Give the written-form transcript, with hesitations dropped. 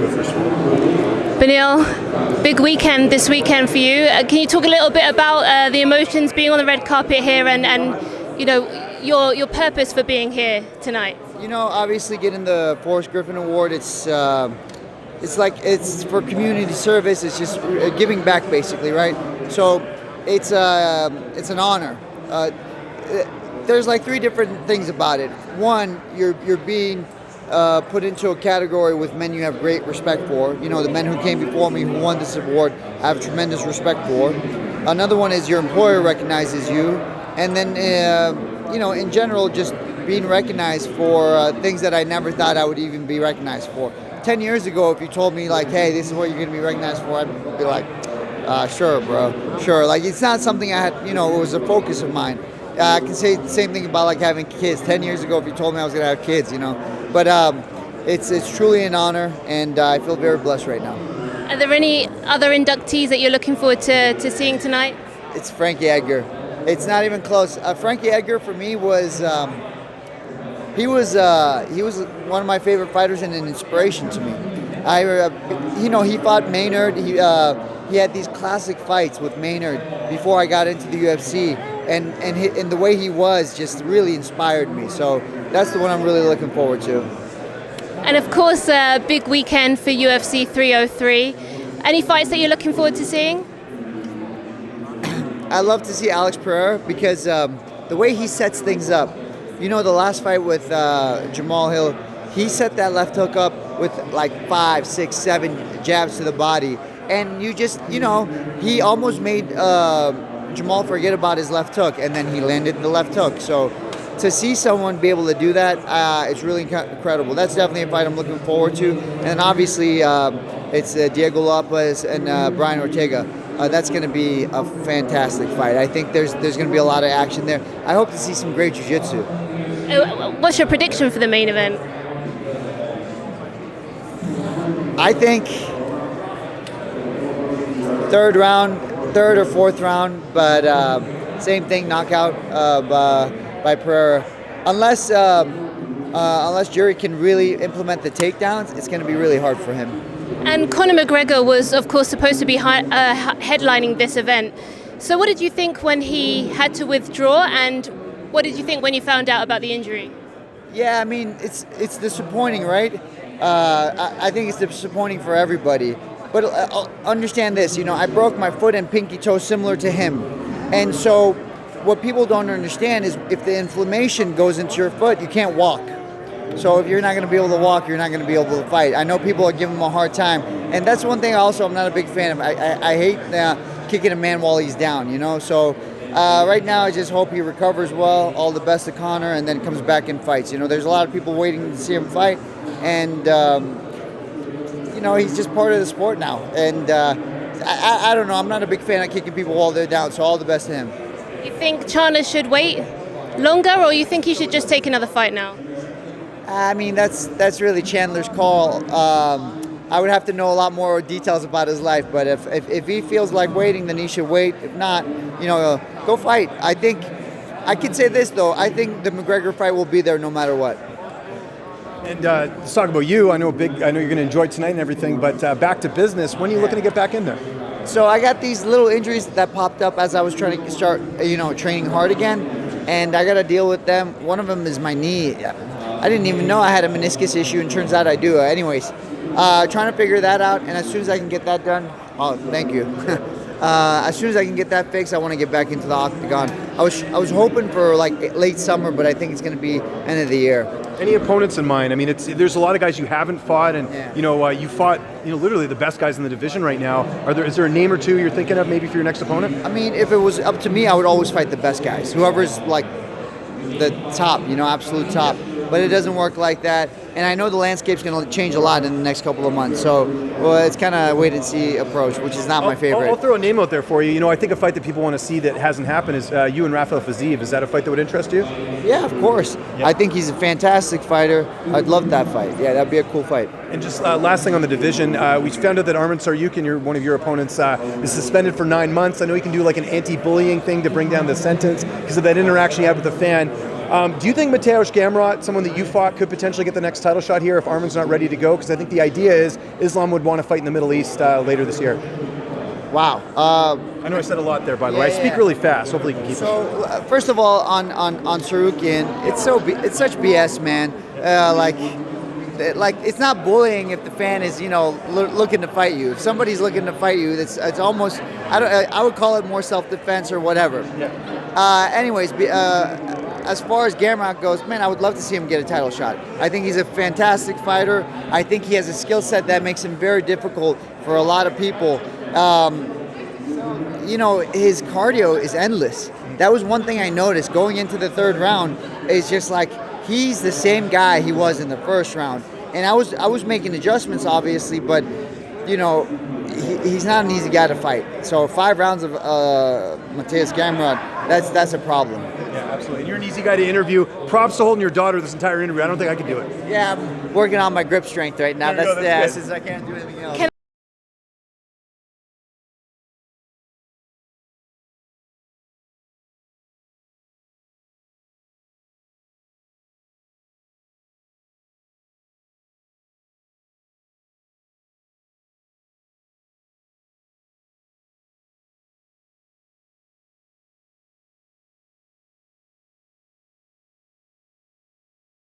go first. Beneil, big weekend this weekend for you. Can you talk a little bit about the emotions being on the red carpet here and you know, your purpose for being here tonight? You know, obviously getting the Forrest Griffin Award, it's for community service. It's just giving back, basically, right? So it's an honor. There's like three different things about it. One, you're being put into a category with men you have great respect for. You know, the men who came before me who won this award, I have tremendous respect for. Another one is your employer recognizes you, and then you know, in general, just being recognized for things that I never thought I would even be recognized for. 10 years ago, if you told me like, hey, this is what you're going to be recognized for, I'd be like, sure, bro, sure. Like, it's not something I had, you know, it was a focus of mine. I can say the same thing about like having kids. 10 years ago, if you told me I was going to have kids, you know, but it's truly an honor, and I feel very blessed right now. Are there any other inductees that you're looking forward to seeing tonight? It's Frankie Edgar. It's not even close. Frankie Edgar for me was he was one of my favorite fighters and an inspiration to me. You know, he fought Maynard. He had these classic fights with Maynard before I got into the UFC, and the way he was just really inspired me. So that's the one I'm really looking forward to. And of course, a big weekend for UFC 303. Any fights that you're looking forward to seeing? I love to see Alex Pereira because the way he sets things up. You know, the last fight with Jamal Hill, he set that left hook up with like 5, 6, 7 jabs to the body. And you know, he almost made Jamal forget about his left hook, and then he landed the left hook. So to see someone be able to do that, it's really incredible. That's definitely a fight I'm looking forward to. And obviously, it's Diego Lopez and Brian Ortega. That's going to be a fantastic fight. I think there's going to be a lot of action there. I hope to see some great jiu-jitsu. What's your prediction for the main event? I think third or fourth round, but same thing, knockout by Pereira. Unless Jury can really implement the takedowns, it's going to be really hard for him. And Conor McGregor was, of course, supposed to be headlining this event. So what did you think when he had to withdraw, and what did you think when you found out about the injury? Yeah, I mean, it's disappointing, right? I think it's disappointing for everybody. But understand this, you know, I broke my foot and pinky toe similar to him. And so what people don't understand is if the inflammation goes into your foot, you can't walk. So if you're not going to be able to walk, you're not going to be able to fight. I know people are giving him a hard time. And that's one thing also I'm not a big fan of. I hate kicking a man while he's down, you know. So right now I just hope he recovers well. All the best to Conor, and then comes back and fights. You know, there's a lot of people waiting to see him fight. And, you know, he's just part of the sport now. And I don't know. I'm not a big fan of kicking people while they're down. So all the best to him. You think Chandler should wait longer, or you think he should just take another fight now? I mean, that's really Chandler's call. I would have to know a lot more details about his life, but if he feels like waiting, then he should wait. If not, you know, go fight. I think I can say this though. I think the McGregor fight will be there no matter what. And let's talk about you. I know you're going to enjoy tonight and everything, but back to business. When are you looking to get back in there? So I got these little injuries that popped up as I was trying to start, you know, training hard again, and I got to deal with them. One of them is my knee. I didn't even know I had a meniscus issue, and turns out I do. Anyways, trying to figure that out, and as soon as I can get that done, oh, thank you. As soon as I can get that fixed, I want to get back into the octagon. I was hoping for like late summer, but I think it's going to be end of the year. Any opponents in mind? I mean, there's a lot of guys you haven't fought, and you know, you fought, you know, literally the best guys in the division right now. Is there a name or two you're thinking of maybe for your next opponent? I mean, if it was up to me, I would always fight the best guys, whoever's like the top, you know, absolute top. But it doesn't work like that. And I know the landscape's going to change a lot in the next couple of months. So, well, it's kind of a wait-and-see approach, which is not my favorite. I'll throw a name out there for you. You know, I think a fight that people want to see that hasn't happened is you and Rafael Fiziev. Is that a fight that would interest you? Yeah, of course. Yeah. I think he's a fantastic fighter. I'd love that fight. Yeah, that'd be a cool fight. And just last thing on the division, we found out that Arman Tsarukyan, one of your opponents, is suspended for 9 months. I know he can do like an anti-bullying thing to bring down the sentence because of that interaction he had with a fan. Do you think Mateusz Gamrot, someone that you fought, could potentially get the next title shot here if Arman's not ready to go? Because I think the idea is Islam would want to fight in the Middle East later this year. Wow. I know I said a lot there, by the way. I speak really fast. Hopefully you can keep it. So, first of all, on Tsarukyan, it's such BS, man. Like it's not bullying if the fan is looking to fight you. If somebody's looking to fight you, it's almost I would call it more self-defense or whatever. Yeah. Anyways, as far as Gamrot goes, man, I would love to see him get a title shot. I think he's a fantastic fighter. I think he has a skill set that makes him very difficult for a lot of people. His cardio is endless. That was one thing I noticed going into the third round. It's just like he's the same guy he was in the first round. And I was making adjustments, obviously, but he's not an easy guy to fight. So 5 rounds of Mateusz Gamrot, that's a problem. Yeah, absolutely. And you're an easy guy to interview. Props to holding your daughter this entire interview. I don't think I could do it. Yeah, I'm working on my grip strength right now. There you go, that's good. Since I can't do anything else.